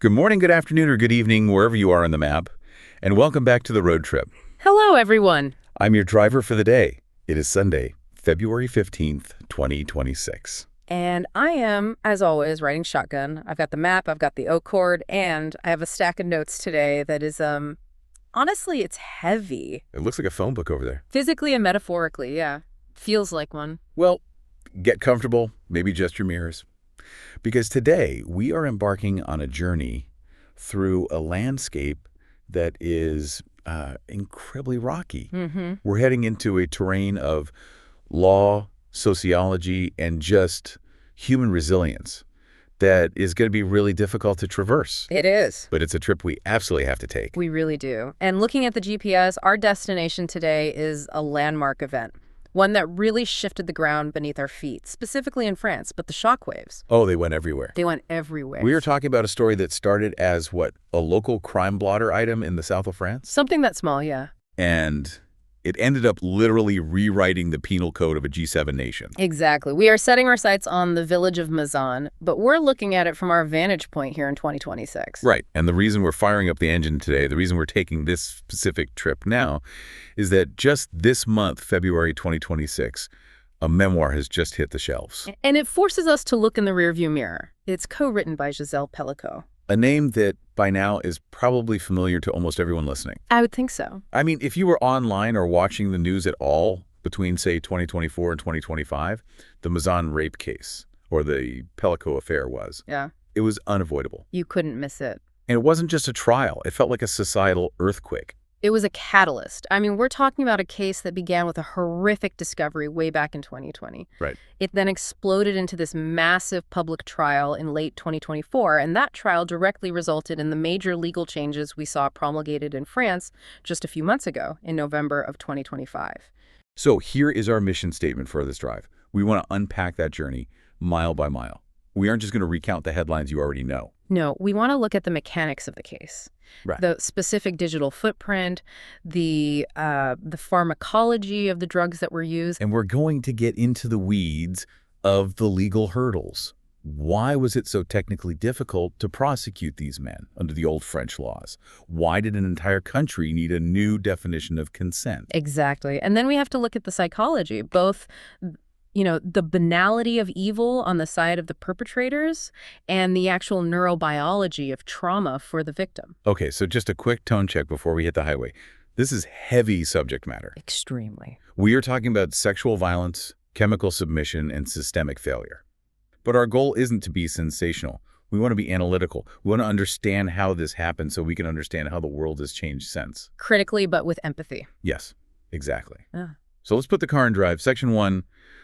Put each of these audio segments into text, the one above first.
Good morning, good afternoon, or good evening, wherever you are on the map, and welcome back to the road trip. Hello, everyone. I'm your driver for the day. It is Sunday, February 15th, 2026. And I am, as always, riding shotgun. I've got the map, I've got the oak cord, and I have a stack of notes today that is, honestly, it's heavy. It looks like a phone book over there. Physically and metaphorically, yeah. Feels like one. Well, get comfortable, maybe adjust your mirrors. Because today we are embarking on a journey through a landscape that is incredibly rocky. We're heading into a terrain of law, sociology, and just human resilience that is going to be really difficult to traverse. It is. But it's a trip we absolutely have to take. We really do. And looking at the GPS, our destination today is a landmark event. One that really shifted the ground beneath our feet, specifically in France, but the shockwaves. Oh, they went everywhere. They went everywhere. We are talking about a story that started as, what, a local crime blotter item in the south of France? Something that small, yeah. And it ended up literally rewriting the penal code of a G7 nation. Exactly. We are setting our sights on the village of Mazan, but we're looking at it from our vantage point here in 2026. Right. And the reason we're firing up the engine today, the reason we're taking this specific trip now, is that just this month, February 2026, a memoir has just hit the shelves. And it forces us to look in the rearview mirror. It's co-written by Pelicot. A name that by now is probably familiar to almost everyone listening. I would think so. I mean, if you were online or watching the news at all between, say, 2024 and 2025, the Mazan rape case or the Pelicot affair was. Yeah. It was unavoidable. You couldn't miss it. And it wasn't just a trial. It felt like a societal earthquake. It was a catalyst. I mean, we're talking about a case that began with a horrific discovery way back in 2020. Right. It then exploded into this massive public trial in late 2024, and that trial directly resulted in the major legal changes we saw promulgated in France just a few months ago in November of 2025. So here is our mission statement for this drive. We want to unpack that journey mile by mile. We aren't just going to recount the headlines you already know. No, we want to look at the mechanics of the case. Right. The specific digital footprint, the pharmacology of the drugs that were used. And we're going to get into the weeds of the legal hurdles. Why was it so technically difficult to prosecute these men under the old French laws? Why did an entire country need a new definition of consent? Exactly. And then we have to look at the psychology, both the banality of evil on the side of the perpetrators and the actual neurobiology of trauma for the victim. Okay, so just a quick tone check before we hit the highway. This is heavy subject matter. Extremely. We are talking about sexual violence, chemical submission, and systemic failure. But our goal isn't to be sensational. We want to be analytical. We want to understand how this happened so we can understand how the world has changed since. Critically, but with empathy. Yes, exactly. Yeah. So let's put the car in drive. Section 1,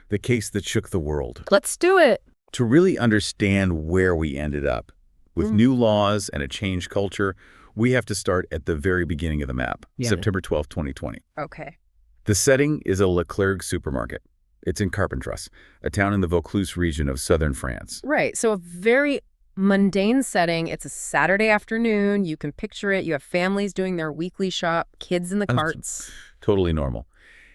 the case that shook the world. Let's do it. To really understand where we ended up, with new laws and a changed culture, we have to start at the very beginning of the map, September 12, 2020. Okay. The setting is a Leclerc supermarket. It's in Carpentras, a town in the Vaucluse region of southern France. Right. So a very mundane setting. It's a Saturday afternoon. You can picture it. You have families doing their weekly shop, kids in the carts. Totally normal.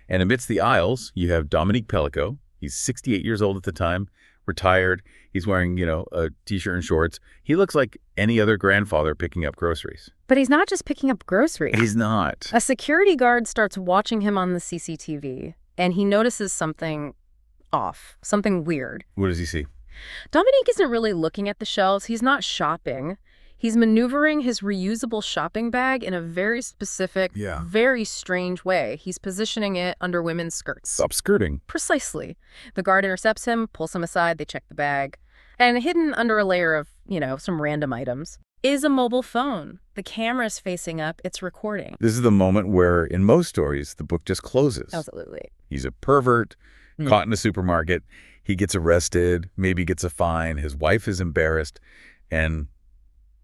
And amidst the aisles, you have Dominique Pelicot. He's 68 years old at the time, retired. He's wearing, a T-shirt and shorts. He looks like any other grandfather picking up groceries. But he's not just picking up groceries. He's not. A security guard starts watching him on the CCTV, and he notices something off, something weird. What does he see? Dominique isn't really looking at the shelves. He's not shopping. He's maneuvering his reusable shopping bag in a very specific, very strange way. He's positioning it under women's skirts. Stop skirting. Precisely. The guard intercepts him, pulls him aside, they check the bag. And hidden under a layer of, some random items is a mobile phone. The camera's facing up, it's recording. This is the moment where, in most stories, the book just closes. Absolutely. He's a pervert, caught in a supermarket. He gets arrested, maybe gets a fine. His wife is embarrassed, and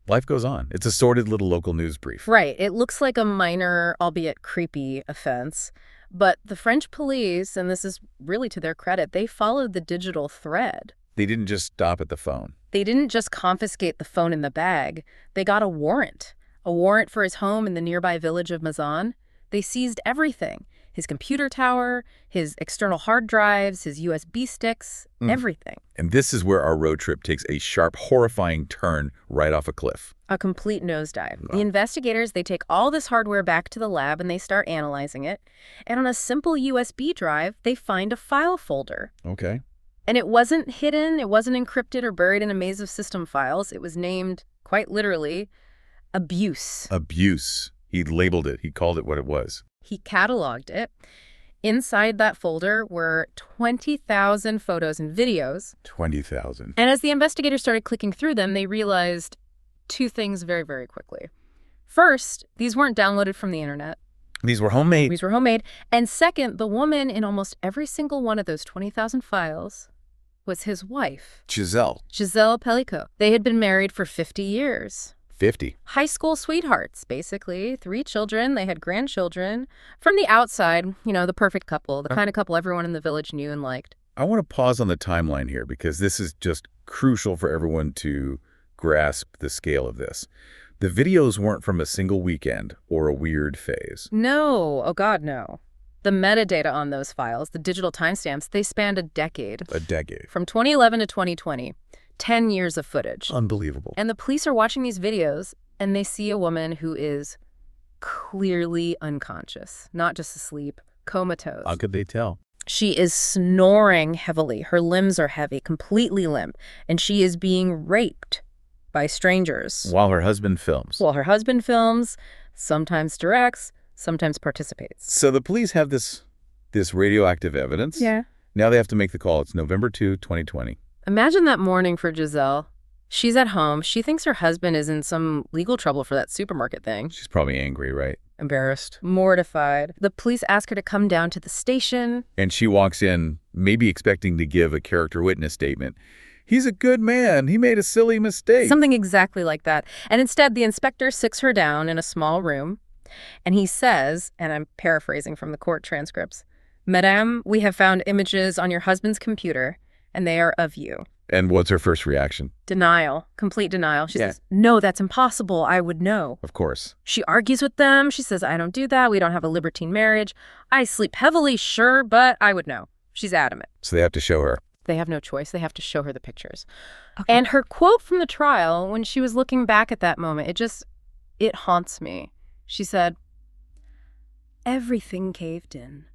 life goes on. It's a sordid little local news brief. Right. It looks like a minor, albeit creepy, offense. But the French police, and this is really to their credit, they followed the digital thread. They didn't just stop at the phone. They didn't just confiscate the phone in the bag. They got a warrant for his home in the nearby village of Mazan. They seized everything. his computer tower, his external hard drives, his USB sticks, everything. And this is where our road trip takes a sharp, horrifying turn right off a cliff. A complete nosedive. Wow. The investigators, they take all this hardware back to the lab and they start analyzing it. And on a simple USB drive, they find a file folder. Okay. And it wasn't hidden, it wasn't encrypted or buried in a maze of system files. It was named, quite literally, abuse. Abuse. He labeled it. He called it what it was. He cataloged it. Inside that folder were 20,000 photos and videos. 20,000. And as the investigators started clicking through them, they realized two things very, very quickly. First, these weren't downloaded from the internet. These were homemade. These were homemade. And second, the woman in almost every single one of those 20,000 files was his wife. Giselle. Giselle Pelicot. They had been married for 50 years. 50. High school sweethearts, basically. 3 children. They had grandchildren. From the outside, the perfect couple, the kind of couple everyone in the village knew and liked. I want to pause on the timeline here because this is just crucial for everyone to grasp the scale of this. The videos weren't from a single weekend or a weird phase. No. Oh, God, no. The metadata on those files, the digital timestamps, they spanned a decade. A decade. From 2011 to 2020. 10 years of footage. Unbelievable. And the police are watching these videos, and they see a woman who is clearly unconscious, not just asleep, comatose. How could they tell? She is snoring heavily. Her limbs are heavy, completely limp, and she is being raped by strangers. While her husband films. While her husband films, sometimes directs, sometimes participates. So the police have this radioactive evidence. Yeah. Now they have to make the call. It's November 2, 2020. Imagine that morning for Giselle. She's at home. She thinks her husband is in some legal trouble for that supermarket thing. She's probably angry, right? Embarrassed. Mortified. The police ask her to come down to the station. And she walks in, maybe expecting to give a character witness statement. He's a good man. He made a silly mistake. Something exactly like that. And instead, the inspector sits her down in a small room. And he says, and I'm paraphrasing from the court transcripts, "Madame, we have found images on your husband's computer, and they are of you." And what's her first reaction? Denial. Complete denial. She says, "No, that's impossible. I would know." Of course. She argues with them. She says, "I don't do that. We don't have a libertine marriage. I sleep heavily, sure, but I would know." She's adamant. So they have to show her. They have no choice. They have to show her the pictures. Okay. And her quote from the trial, when she was looking back at that moment, it haunts me. She said, "Everything caved in.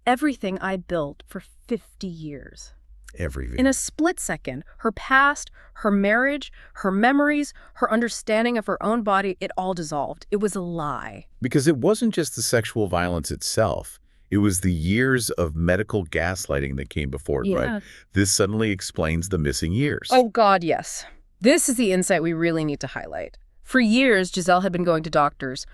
Everything I built for 50 years. Everything. In a split second, her past, her marriage, her memories, her understanding of her own body, it all dissolved. It was a lie." Because it wasn't just the sexual violence itself. It was the years of medical gaslighting that came before it, right? This suddenly explains the missing years. Oh, God, yes. This is the insight we really need to highlight. For years, Giselle had been going to doctors.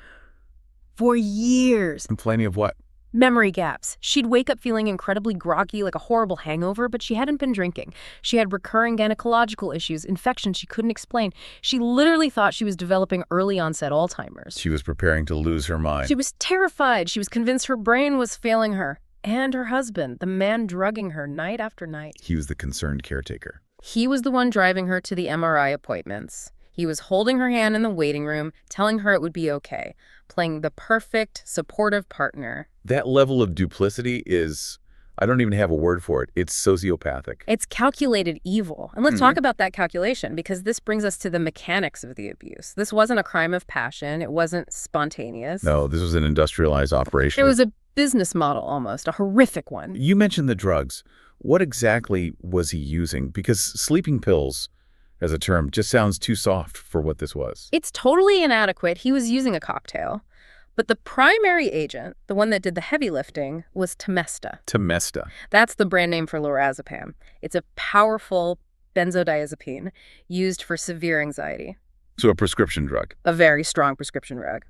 For years. Complaining of what? Memory gaps. She'd wake up feeling incredibly groggy, like a horrible hangover, but she hadn't been drinking. She had recurring gynecological issues, infections she couldn't explain. She literally thought she was developing early-onset Alzheimer's. She was preparing to lose her mind. She was terrified. She was convinced her brain was failing her. And her husband, the man drugging her night after night. He was the concerned caretaker. He was the one driving her to the MRI appointments. He was holding her hand in the waiting room, telling her it would be okay, playing the perfect, supportive partner. That level of duplicity is, I don't even have a word for it. It's sociopathic. It's calculated evil. And let's talk about that calculation, because this brings us to the mechanics of the abuse. This wasn't a crime of passion. It wasn't spontaneous. No, this was an industrialized operation. It was a business model almost, a horrific one. You mentioned the drugs. What exactly was he using? Because sleeping pills, as a term, just sounds too soft for what this was. It's totally inadequate. He was using a cocktail. But the primary agent, the one that did the heavy lifting, was Temesta. Temesta. That's the brand name for lorazepam. It's a powerful benzodiazepine used for severe anxiety. So a prescription drug. A very strong prescription drug.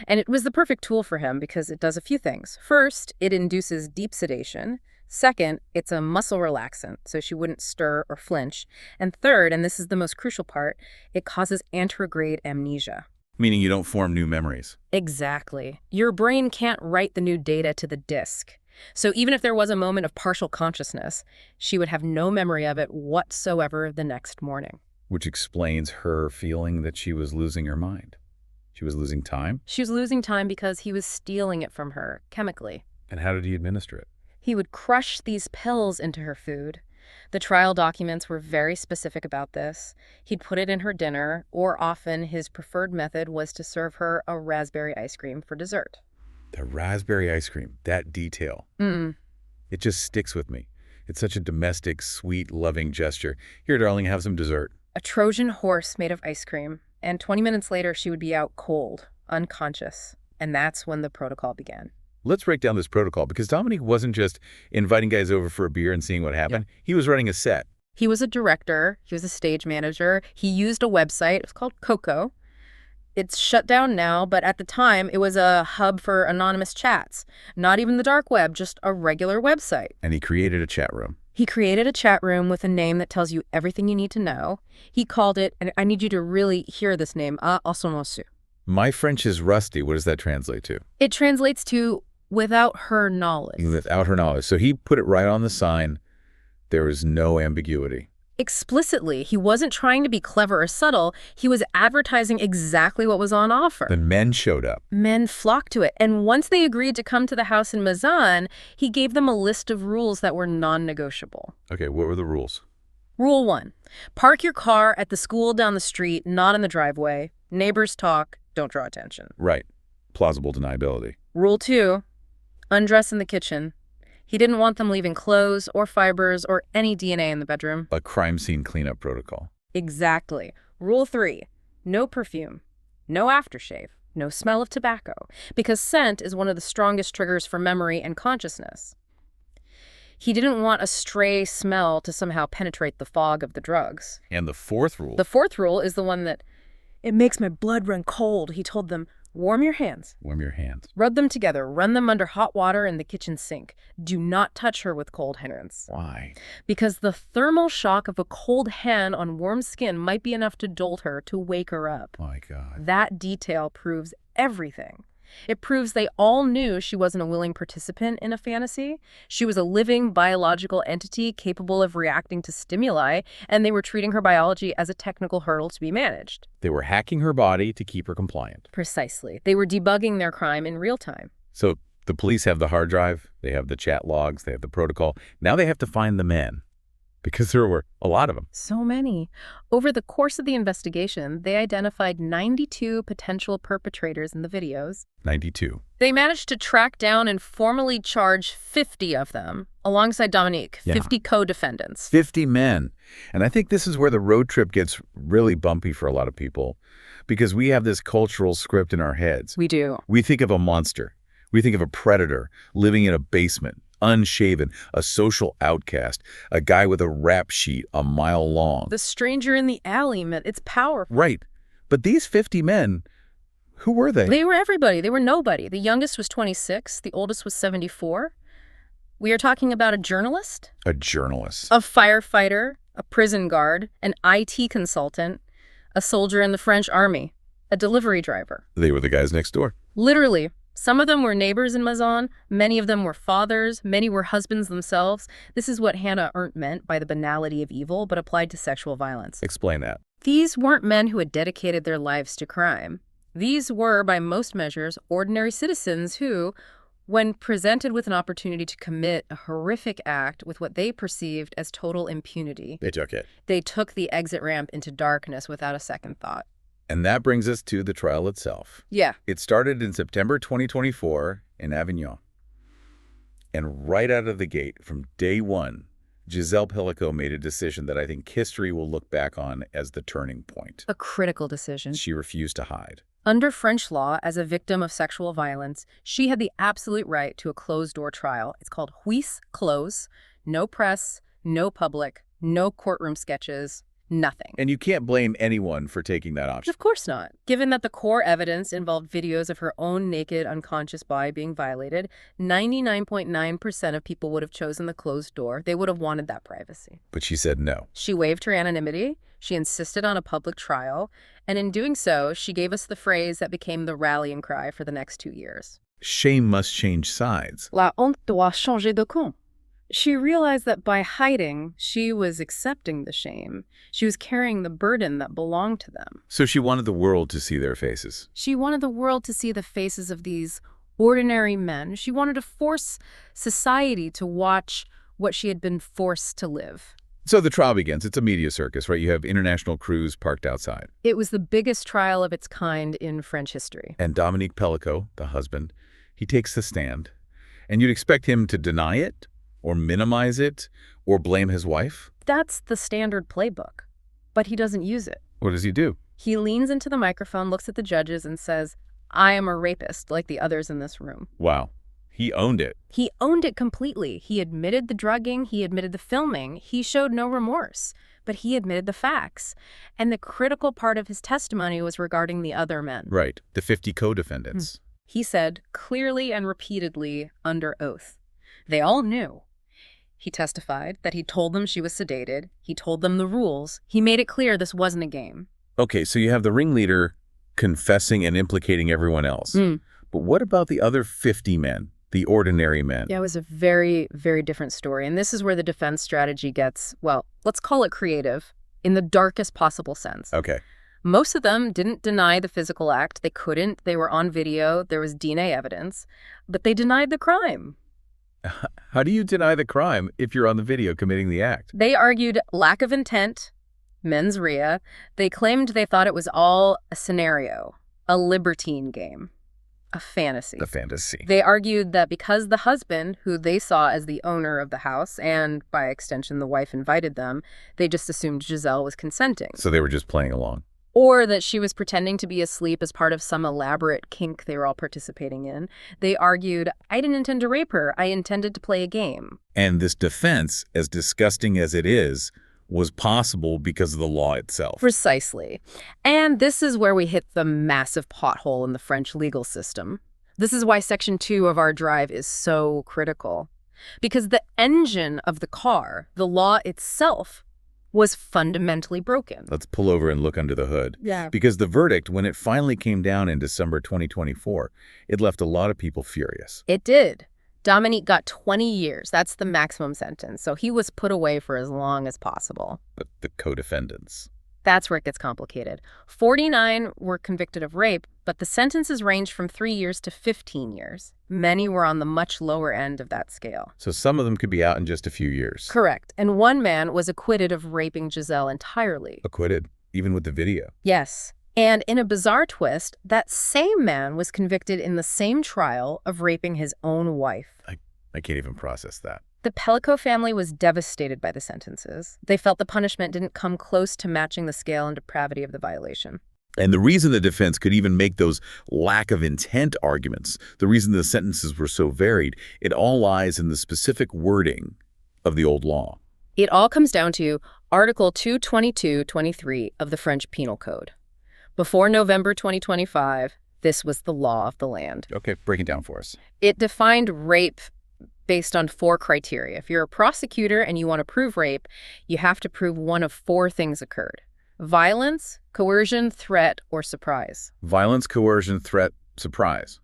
And it was the perfect tool for him because it does a few things. First, it induces deep sedation. Second, it's a muscle relaxant, so she wouldn't stir or flinch. And third, and this is the most crucial part, it causes anterograde amnesia. Meaning you don't form new memories. Exactly. Your brain can't write the new data to the disk. So even if there was a moment of partial consciousness, she would have no memory of it whatsoever the next morning. Which explains her feeling that she was losing her mind. She was losing time? She was losing time because he was stealing it from her, chemically. And how did he administer it? He would crush these pills into her food. The trial documents were very specific about this. He'd put it in her dinner, or often his preferred method was to serve her a raspberry ice cream for dessert. The raspberry ice cream, that detail. It just sticks with me. It's such a domestic, sweet, loving gesture. Here, darling, have some dessert. A Trojan horse made of ice cream, and 20 minutes later she would be out cold, unconscious. And that's when the protocol began. Let's break down this protocol, because Dominique wasn't just inviting guys over for a beer and seeing what happened. Yeah. He was running a set. He was a director. He was a stage manager. He used a website. It was called Coco. It's shut down now, but at the time, it was a hub for anonymous chats. Not even the dark web, just a regular website. And he created a chat room. He created a chat room with a name that tells you everything you need to know. He called it, and I need you to really hear this name, A Osonosu. My French is rusty. What does that translate to? It translates to without her knowledge. Without her knowledge. So he put it right on the sign. There was no ambiguity. Explicitly, he wasn't trying to be clever or subtle. He was advertising exactly what was on offer. The men showed up. Men flocked to it. And once they agreed to come to the house in Mazan, he gave them a list of rules that were non-negotiable. Okay, what were the rules? Rule 1. Park your car at the school down the street, not in the driveway. Neighbors talk, don't draw attention. Right. Plausible deniability. Rule 2. Undress in the kitchen. He didn't want them leaving clothes or fibers or any DNA in the bedroom. A crime scene cleanup protocol. Exactly. Rule 3. No perfume. No aftershave. No smell of tobacco. Because scent is one of the strongest triggers for memory and consciousness. He didn't want a stray smell to somehow penetrate the fog of the drugs. And the fourth rule? The fourth rule is the one that, it makes my blood run cold. He told them, warm your hands. Warm your hands. Rub them together. Run them under hot water in the kitchen sink. Do not touch her with cold hands. Why? Because the thermal shock of a cold hand on warm skin might be enough to jolt her, to wake her up. My God. That detail proves everything. It proves they all knew she wasn't a willing participant in a fantasy. She was a living biological entity capable of reacting to stimuli, and they were treating her biology as a technical hurdle to be managed. They were hacking her body to keep her compliant. Precisely. They were debugging their crime in real time. So the police have the hard drive, they have the chat logs, they have the protocol. Now they have to find the men, because there were a lot of them. So many. Over the course of the investigation, they identified 92 potential perpetrators in the videos. 92. They managed to track down and formally charge 50 of them, alongside Dominique, 50 co-defendants. 50 men. And I think this is where the road trip gets really bumpy for a lot of people, because we have this cultural script in our heads. We do. We think of a monster. We think of a predator living in a basement, unshaven, a social outcast, a guy with a rap sheet a mile long. The stranger in the alley, it's powerful. Right. But these 50 men, who were they? They were everybody. They were nobody. The youngest was 26. The oldest was 74. We are talking about a journalist. A journalist. A firefighter, a prison guard, an IT consultant, a soldier in the French army, a delivery driver. They were the guys next door. Literally. Some of them were neighbors in Mazan, many of them were fathers, many were husbands themselves. This is what Hannah Arendt meant by the banality of evil, but applied to sexual violence. Explain that. These weren't men who had dedicated their lives to crime. These were, by most measures, ordinary citizens who, when presented with an opportunity to commit a horrific act with what they perceived as total impunity, They took it. They took the exit ramp into darkness without a second thought. And that brings us to the trial itself. Yeah. It started in September 2024 in Avignon. And right out of the gate, from day one, Giselle Pelicot made a decision that I think history will look back on as the turning point. A critical decision. She refused to hide. Under French law, as a victim of sexual violence, she had the absolute right to a closed-door trial. It's called huis clos. No press, no public, no courtroom sketches. Nothing. And you can't blame anyone for taking that option. Of course not. Given that the core evidence involved videos of her own naked, unconscious body being violated, 99.9% of people would have chosen the closed door. They would have wanted that privacy. But she said no. She waived her anonymity. She insisted on a public trial. And in doing so, she gave us the phrase that became the rallying cry for the next 2 years. Shame must change sides. La honte doit changer de camp. She realized that by hiding, she was accepting the shame. She was carrying the burden that belonged to them. So she wanted the world to see their faces. She wanted the world to see the faces of these Ordinary men. She wanted to force society to watch what she had been forced to live. So the trial begins. It's a media circus, right? You have international crews parked outside. It was the biggest trial of its kind in French history. And Dominique Pelicot, the husband, he takes the stand. And you'd expect him to deny it, or minimize it, or blame his wife. That's the standard playbook. But he doesn't use it. What does he do? He leans into the microphone, looks at the judges, and says, "I am a rapist, like the others in this room." Wow. He owned it. He owned it completely. He admitted the drugging. He admitted the filming. He showed no remorse. But he admitted the facts. And the critical part of his testimony was regarding the other men. Right. The 50 co-defendants. He said, clearly and repeatedly, under oath, they all knew. He testified that he told them she was sedated. He told them the rules. He made it clear this wasn't a game. Okay, so you have the ringleader confessing and implicating everyone else. But what about the other 50 men, the ordinary men? Yeah, it was a very, very different story. And this is where the defense strategy gets, well, let's call it creative, in the darkest possible sense. Okay. Most of them didn't deny the physical act. They couldn't. They were on video. There was DNA evidence. But they denied the crime. How do you deny the crime if you're on the video committing the act? They argued lack of intent, mens rea. They claimed they thought it was all a scenario, a libertine game, a fantasy. The fantasy. They argued that because the husband, who they saw as the owner of the house, and by extension the wife invited them, they just assumed Giselle was consenting. So they were just playing along. Or that she was pretending to be asleep as part of some elaborate kink they were all participating in. They argued, I didn't intend to rape her. I intended to play a game. And this defense, as disgusting as it is, was possible because of the law itself. Precisely. And this is where we hit the massive pothole in the French legal system. This is why Section 2 of our drive is so critical. Because the engine of the car, the law itself, was fundamentally broken. Let's pull over and look under the hood. Yeah. Because the verdict, when it finally came down in December 2024, it left a lot of people furious. It did. Dominique got 20 years. That's the maximum sentence. So he was put away for as long as possible. But the co-defendants. That's where it gets complicated. 49 were convicted of rape, but the sentences ranged from 3 years to 15 years. Many were on the much lower end of that scale. So some of them could be out in just a few years. Correct. And one man was acquitted of raping Giselle entirely. Acquitted, even with the video. Yes. And in a bizarre twist, that same man was convicted in the same trial of raping his own wife. I can't even process that. The Pelicot family was devastated by the sentences. They felt the punishment didn't come close to matching the scale and depravity of the violation. And the reason the defense could even make those lack of intent arguments, the reason the sentences were so varied, it all lies in the specific wording of the old law. It all comes down to Article 222-23 of the French Penal Code. Before November 2025, this was the law of the land. Okay, break it down for us. It defined rape based on 4 criteria. If you're a prosecutor and you want to prove rape, you have to prove one of 4 things occurred: violence, coercion, threat, or surprise. Violence, coercion, threat, surprise.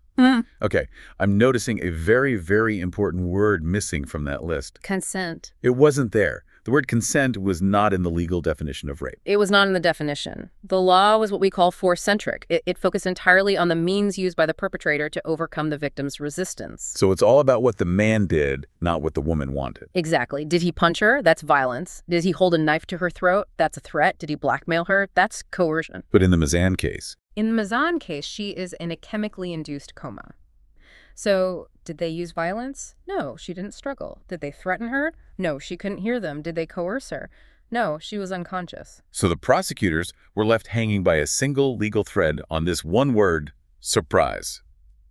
Okay, I'm noticing a very, very important word missing from that list. Consent. It wasn't there. The word consent was not in the legal definition of rape. It was not in the definition. The law was what we call force-centric. It focused entirely on the means used by the perpetrator to overcome the victim's resistance. So it's all about what the man did, not what the woman wanted. Exactly. Did he punch her? That's violence. Did he hold a knife to her throat? That's a threat. Did he blackmail her? That's coercion. But in the Mazan case, In the Mazan case, she is in a chemically induced coma. So, did they use violence? No, she didn't struggle. Did they threaten her? No, she couldn't hear them. Did they coerce her? No, she was unconscious. so the prosecutors were left hanging by a single legal thread on this one word, surprise.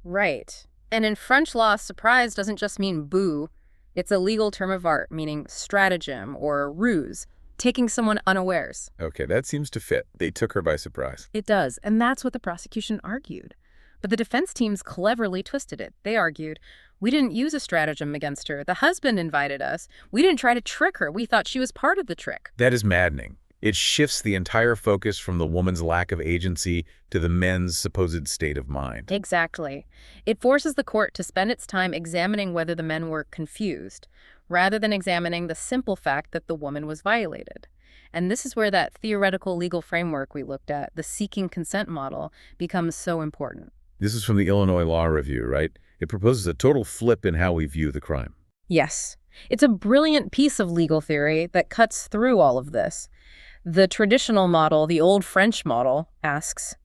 Right. And in French law, surprise doesn't just mean boo. It's a legal term of art, meaning stratagem or ruse, taking someone unawares. Okay, that seems to fit. They took her by surprise. It does, and that's what the prosecution argued. But the defense teams cleverly twisted it. They argued, we didn't use a stratagem against her. The husband invited us. We didn't try to trick her. We thought she was part of the trick. That is maddening. It shifts the entire focus from the woman's lack of agency to the men's supposed state of mind. Exactly. It forces the court to spend its time examining whether the men were confused, rather than examining the simple fact that the woman was violated. And this is where that theoretical legal framework we looked at, the seeking consent model, becomes so important. This is from the Illinois Law Review, right? It proposes a total flip in how we view the crime. Yes. It's a brilliant piece of legal theory that cuts through all of this. The traditional model, the old French model, asks,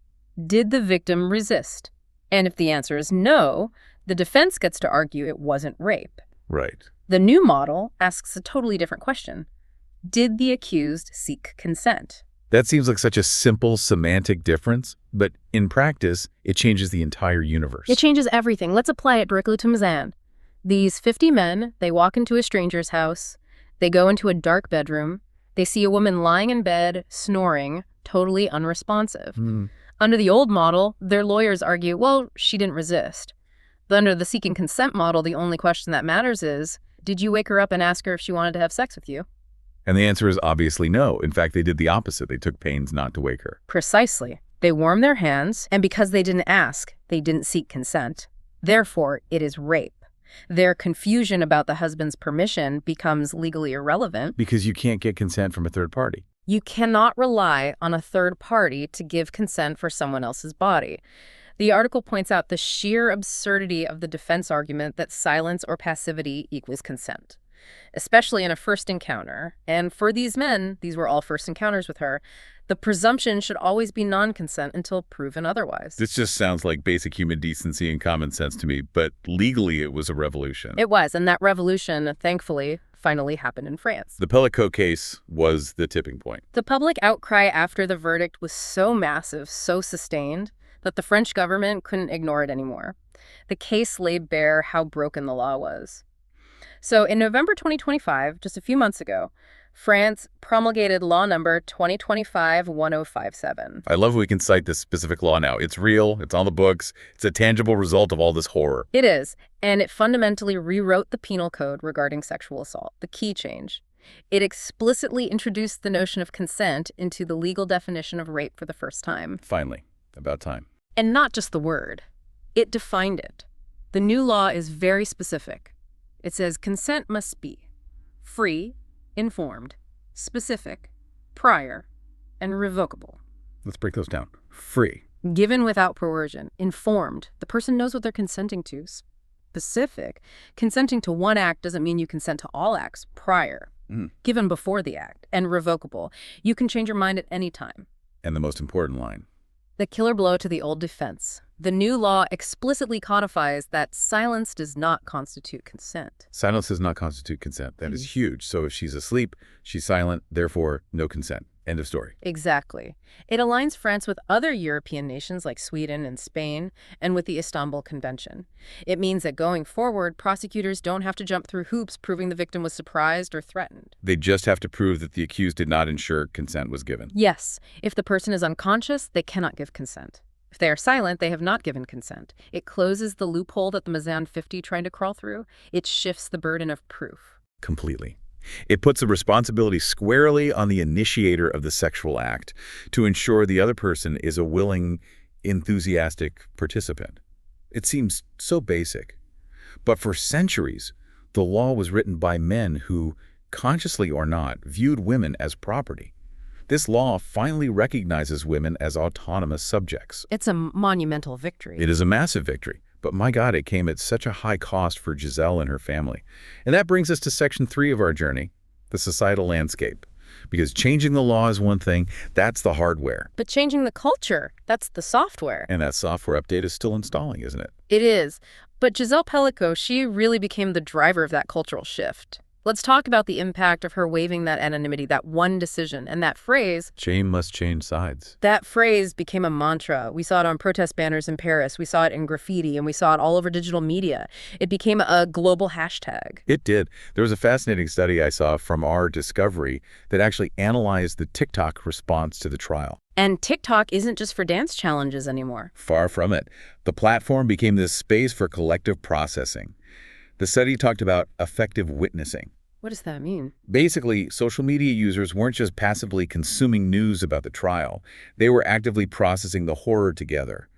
did the victim resist? And if the answer is no, the defense gets to argue it wasn't rape. Right. The new model asks a totally different question. Did the accused seek consent? That seems like such a simple semantic difference, but in practice, it changes the entire universe. It changes everything. Let's apply it directly to Mazan. These 50 men, they walk into a stranger's house. They go into a dark bedroom. They see a woman lying in bed, snoring, totally unresponsive. Under the old model, their lawyers argue, well, she didn't resist. But under the seeking consent model, the only question that matters is, did you wake her up and ask her if she wanted to have sex with you? And the answer is obviously no. In fact, they did the opposite. They took pains not to wake her. Precisely. They warmed their hands, and because they didn't ask, they didn't seek consent. Therefore, it is rape. Their confusion about the husband's permission becomes legally irrelevant. Because you can't get consent from a third party. You cannot rely on a third party to give consent for someone else's body. The article points out the sheer absurdity of the defense argument that silence or passivity equals consent, especially in a first encounter. And for these men, these were all first encounters with her, the presumption should always be non-consent until proven otherwise. This just sounds like basic human decency and common sense to me, but legally it was a revolution. It was, and that revolution, thankfully, finally happened in France. The Pelicot case was the tipping point. The public outcry after the verdict was so massive, so sustained, that the French government couldn't ignore it anymore. The case laid bare how broken the law was. So in November 2025, just a few months ago, France promulgated law number 2025-1057. I love we can cite this specific law now. It's real, it's on the books, it's a tangible result of all this horror. It is, and it fundamentally rewrote the penal code regarding sexual assault, the key change. It explicitly introduced the notion of consent into the legal definition of rape for the first time. Finally, about time. And not just the word. It defined it. The new law is very specific. It says consent must be free, informed, specific, prior, and revocable. Let's break those down. Free. Given without coercion. Informed. The person knows what they're consenting to. Specific. Consenting to one act doesn't mean you consent to all acts. Prior. Given before the act. And revocable. You can change your mind at any time. And the most important line. The killer blow to the old defense. The new law explicitly codifies that silence does not constitute consent. Silence does not constitute consent. That is huge. So if she's asleep, she's silent, therefore no consent. End of story. Exactly. It aligns France with other European nations like Sweden and Spain, and with the Istanbul Convention. It means that going forward, prosecutors don't have to jump through hoops proving the victim was surprised or threatened. They just have to prove that the accused did not ensure consent was given. Yes. If the person is unconscious, they cannot give consent. If they are silent, they have not given consent. It closes the loophole that the Mazan 50 tried to crawl through. It shifts the burden of proof. Completely. It puts the responsibility squarely on the initiator of the sexual act to ensure the other person is a willing, enthusiastic participant. It seems so basic. But for centuries, the law was written by men who, consciously or not, viewed women as property. This law finally recognizes women as autonomous subjects. It's a monumental victory. It is a massive victory. But my God, it came at such a high cost for Giselle and her family. And that brings us to section 3 of our journey, the societal landscape. Because changing the law is one thing, that's the hardware. But changing the culture, that's the software. And that software update is still installing, isn't it? It is. But Giselle Pelicot, she really became the driver of that cultural shift. Let's talk about the impact of her waiving that anonymity, that one decision, and that phrase. Shame must change sides. That phrase became a mantra. We saw it on protest banners in Paris. We saw it in graffiti, and we saw it all over digital media. It became a global hashtag. It did. There was a fascinating study I saw from our Discovery that actually analyzed the TikTok response to the trial. And TikTok isn't just for dance challenges anymore. Far from it. The platform became this space for collective processing. The study talked about effective witnessing. What does that mean? Basically, social media users weren't just passively consuming news about the trial. They were actively processing the horror together.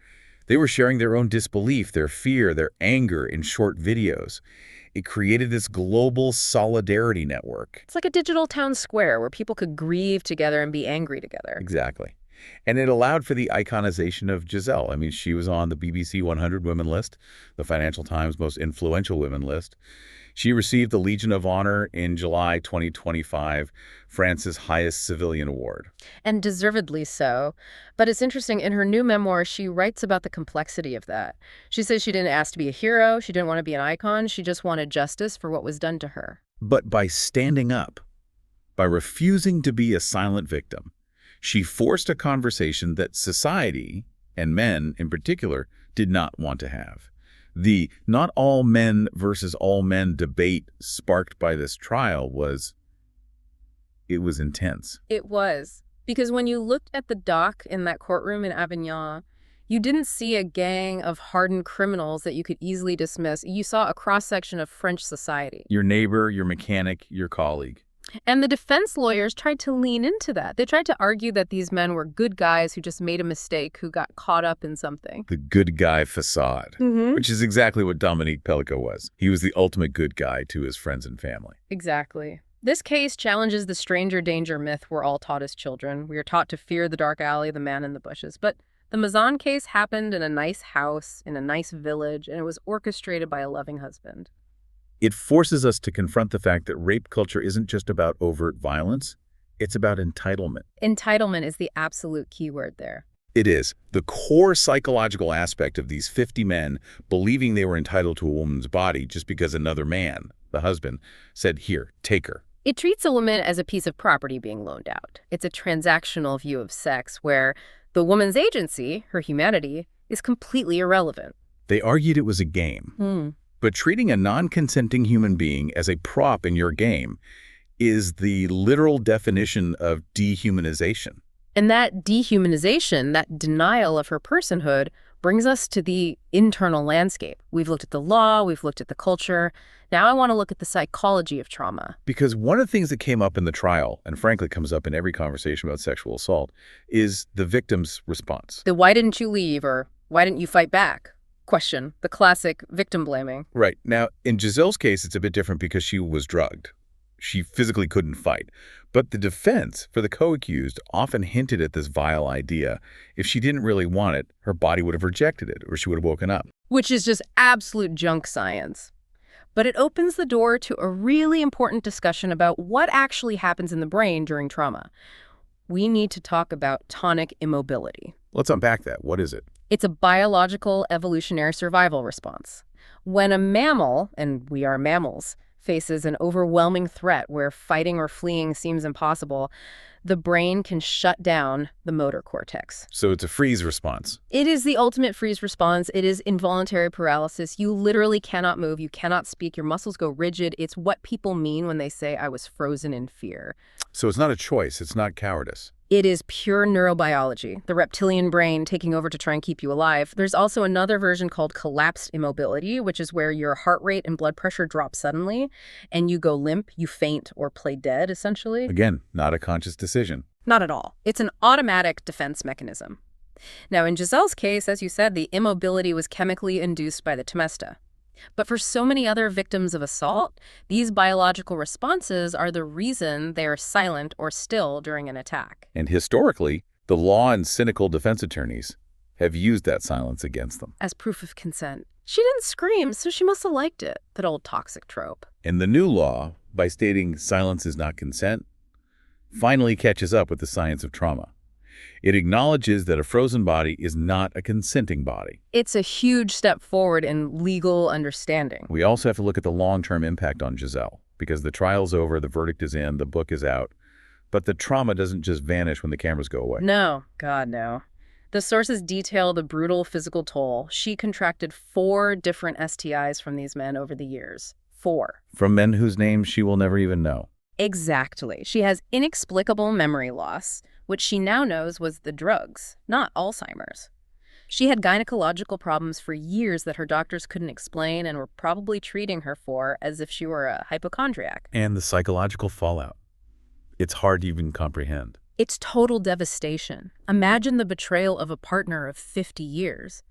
They were sharing their own disbelief, their fear, their anger in short videos. It created this global solidarity network. It's like a digital town square where people could grieve together and be angry together. Exactly. And it allowed for the iconization of Giselle. I mean, she was on the BBC 100 Women list, the Financial Times most influential women list. She received the Legion of Honor in July 2025, France's highest civilian award. And deservedly so. But it's interesting, in her new memoir, she writes about the complexity of that. She says she didn't ask to be a hero, she didn't want to be an icon, she just wanted justice for what was done to her. But by standing up, by refusing to be a silent victim, she forced a conversation that society, and men in particular, did not want to have. The not all men versus all men debate sparked by this trial was intense. It was. Because when you looked at the dock in that courtroom in Avignon, you didn't see a gang of hardened criminals that you could easily dismiss. You saw a cross-section of French society. Your neighbor, your mechanic, your colleague. And the defense lawyers tried to lean into that. They tried to argue that these men were good guys who just made a mistake, who got caught up in something. The good guy facade, which is exactly what Dominique Pelicot was. He was the ultimate good guy to his friends and family. Exactly. This case challenges the stranger danger myth we're all taught as children. We are taught to fear the dark alley, the man in the bushes. But the Mazan case happened in a nice house, in a nice village, and it was orchestrated by a loving husband. It forces us to confront the fact that rape culture isn't just about overt violence, it's about entitlement. Entitlement is the absolute key word there. It is. The core psychological aspect of these 50 men believing they were entitled to a woman's body just because another man, the husband, said, "Here, take her." It treats a woman as a piece of property being loaned out. It's a transactional view of sex where the woman's agency, her humanity, is completely irrelevant. They argued it was a game. But treating a non-consenting human being as a prop in your game is the literal definition of dehumanization. And that dehumanization, that denial of her personhood, brings us to the internal landscape. We've looked at the law, we've looked at the culture. Now I want to look at the psychology of trauma. Because one of the things that came up in the trial, and frankly comes up in every conversation about sexual assault, is the victim's response. The "why didn't you leave?" or "why didn't you fight back?" question, the classic victim blaming. Right. Now, in Giselle's case, it's a bit different because she was drugged. She physically couldn't fight. But the defense for the co-accused often hinted at this vile idea. If she didn't really want it, her body would have rejected it, or she would have woken up. Which is just absolute junk science. But it opens the door to a really important discussion about what actually happens in the brain during trauma. We need to talk about tonic immobility. Let's unpack that. What is it? It's a biological evolutionary survival response. When a mammal, and we are mammals, faces an overwhelming threat where fighting or fleeing seems impossible, the brain can shut down the motor cortex. So it's a freeze response. It is the ultimate freeze response. It is involuntary paralysis. You literally cannot move. You cannot speak. Your muscles go rigid. It's what people mean when they say, "I was frozen in fear." So it's not a choice. It's not cowardice. It is pure neurobiology, the reptilian brain taking over to try and keep you alive. There's also another version called collapsed immobility, which is where your heart rate and blood pressure drop suddenly, and you go limp, you faint, or play dead, essentially. Again, not a conscious decision. Not at all. It's an automatic defense mechanism. Now, in Giselle's case, as you said, the immobility was chemically induced by the temesta. But for so many other victims of assault, these biological responses are the reason they are silent or still during an attack. And historically, the law and cynical defense attorneys have used that silence against them. As proof of consent. She didn't scream, so she must have liked it, that old toxic trope. And the new law, by stating silence is not consent, finally catches up with the science of trauma. It acknowledges that a frozen body is not a consenting body. It's a huge step forward in legal understanding. We also have to look at the long-term impact on Giselle, because the trial's over, the verdict is in, the book is out. But the trauma doesn't just vanish when the cameras go away. No, God, no. The sources detail the brutal physical toll. She contracted 4 different STIs from these men over the years. 4. From men whose names she will never even know. Exactly. She has inexplicable memory loss, which she now knows was the drugs, not Alzheimer's. She had gynecological problems for years that her doctors couldn't explain and were probably treating her for as if she were a hypochondriac. And the psychological fallout. It's hard to even comprehend. It's total devastation. Imagine the betrayal of a partner of 50 years.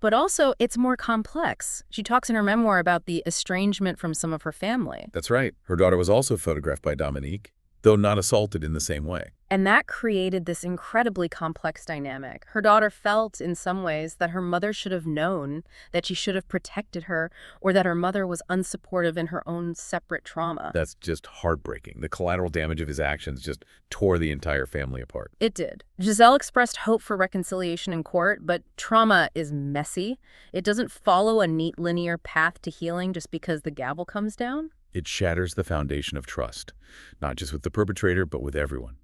But also, it's more complex. She talks in her memoir about the estrangement from some of her family. That's right. Her daughter was also photographed by Dominique. though not assaulted in the same way. And that created this incredibly complex dynamic. Her daughter felt, in some ways, that her mother should have known, that she should have protected her, or that her mother was unsupportive in her own separate trauma. That's just heartbreaking. The collateral damage of his actions just tore the entire family apart. It did. Giselle expressed hope for reconciliation in court, but trauma is messy. It doesn't follow a neat linear path to healing just because the gavel comes down. It shatters the foundation of trust, not just with the perpetrator, but with everyone.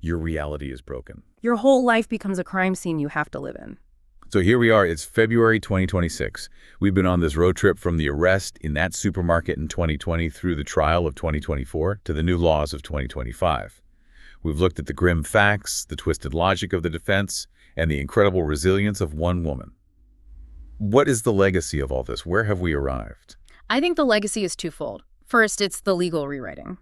Your reality is broken. Your whole life becomes a crime scene you have to live in. So here we are, it's February 2026. We've been on this road trip from the arrest in that supermarket in 2020 through the trial of 2024 to the new laws of 2025. We've looked at the grim facts, the twisted logic of the defense, and the incredible resilience of one woman. What is the legacy of all this? Where have we arrived? I think the legacy is twofold. First, it's the legal rewriting.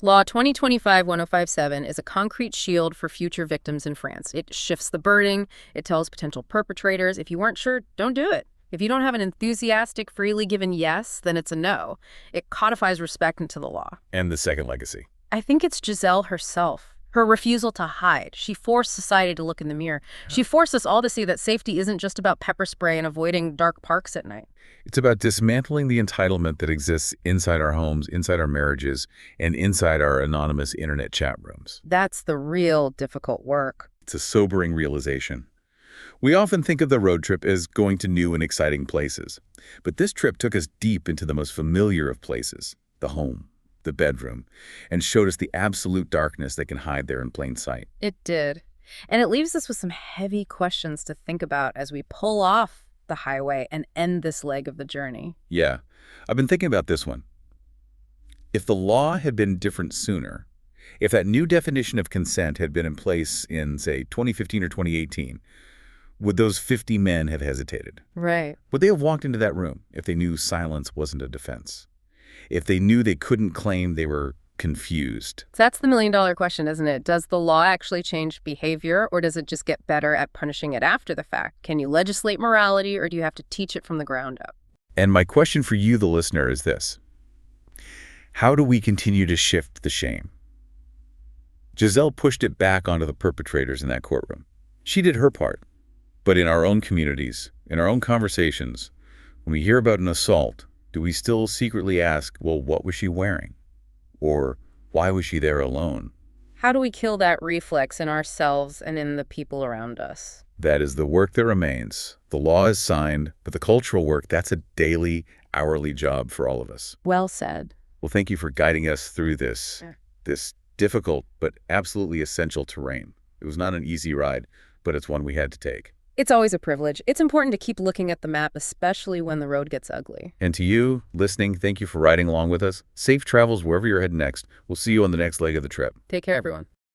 Law 2025-1057 is a concrete shield for future victims in France. It shifts the burden. It tells potential perpetrators, if you weren't sure, don't do it. If you don't have an enthusiastic, freely given yes, then it's a no. It codifies respect into the law. And the second legacy? I think it's Giselle herself. Her refusal to hide. She forced society to look in the mirror. She forced us all to see that safety isn't just about pepper spray and avoiding dark parks at night. It's about dismantling the entitlement that exists inside our homes, inside our marriages, and inside our anonymous internet chat rooms. That's the real difficult work. It's a sobering realization. We often think of the road trip as going to new and exciting places, but this trip took us deep into the most familiar of places, the home, the bedroom, and showed us the absolute darkness that can hide there in plain sight. It did. And it leaves us with some heavy questions to think about as we pull off the highway and end this leg of the journey. Yeah, I've been thinking about this one. If the law had been different sooner, if that new definition of consent had been in place in, say, 2015 or 2018, would those 50 men have hesitated? Right. Would they have walked into that room if they knew silence wasn't a defense? If they knew they couldn't claim they were confused? That's the million-dollar question, isn't it? Does the law actually change behavior, or does it just get better at punishing it after the fact? Can you legislate morality, or do you have to teach it from the ground up? And my question for you, the listener, is this. How do we continue to shift the shame? Giselle pushed it back onto the perpetrators in that courtroom. She did her part. But in our own communities, in our own conversations, when we hear about an assault, do we still secretly ask, well, what was she wearing? Or why was she there alone? How do we kill that reflex in ourselves and in the people around us? That is the work that remains. The law is signed, but the cultural work, that's a daily, hourly job for all of us. Well said. Well, thank you for guiding us through this difficult but absolutely essential terrain. It was not an easy ride, but it's one we had to take. It's always a privilege. It's important to keep looking at the map, especially when the road gets ugly. And to you, listening, thank you for riding along with us. Safe travels wherever you're heading next. We'll see you on the next leg of the trip. Take care, everyone.